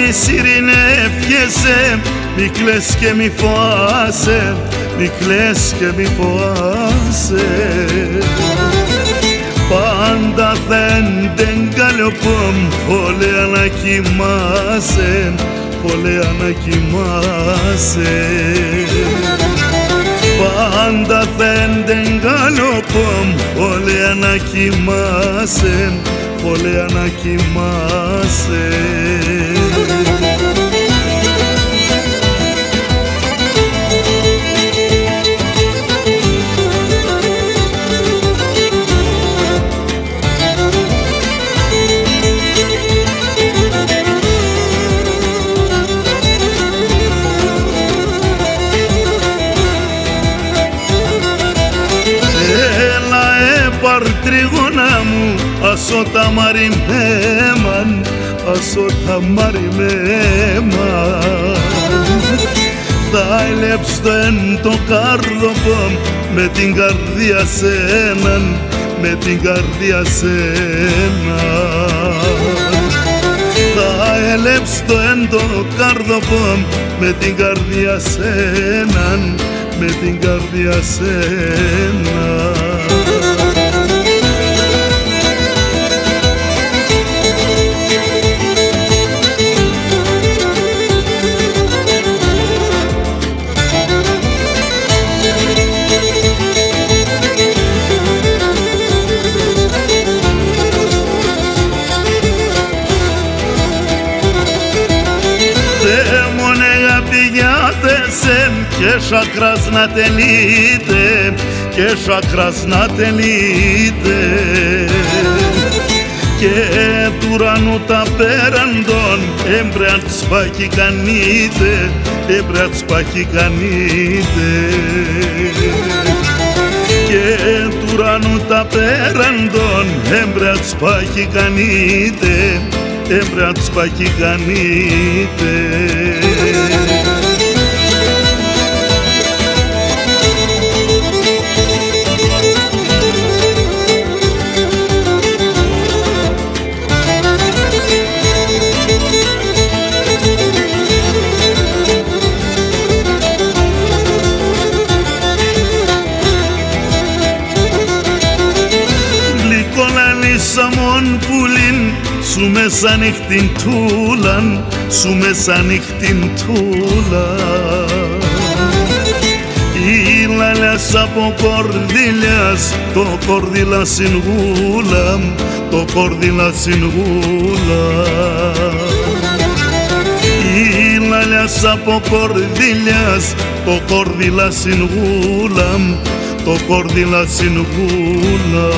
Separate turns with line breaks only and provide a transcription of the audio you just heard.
τις ειρηνεύχεσαι, μη κλαις και μη φοάσαι, μη κλαις και μη φοάσαι. Πάντα δεν την καλοπόμ, φωλέα να κοιμάσαι, φωλέα να κοιμάσαι. Πάντα δεν την καλοπόμ, φωλέα να κοιμάσαι, φωλέα να κοιμάσαι. Τρίγωνα μου, ασώ τα μαριμέμαν, ασώ τα μαριμέμαν. Θα έλεψω εν το κάρδοπο με την καρδία σέναν, με την καρδία σέναν. Θα έλεψω εν το κάρδοπο με την καρδία σέναν, με την καρδία σέναν. Και σακράς να τελείτε, και σακράς να τελείτε. Και του ουρανού τα πέραντον έμπρεαν σπάκι κανείτε, έμπρεαν σπάκι κανείτε. Και του ουρανού τα πέραντον έμπρεαν σπάκι κανείτε, έμπρεαν σπάκι κανείτε. Σαμόν πουλίν, σου μέσα νύχτην τούλαν, σου μέσα νύχτην τούλαν. Η λαλιάς από κορδίλιας, το κορδίλα συγγούλα, το κορδίλα συγγούλα. Η λαλιάς από κορδίλιας, το κορδίλα συγγούλα, το κορδίλα συγγούλα.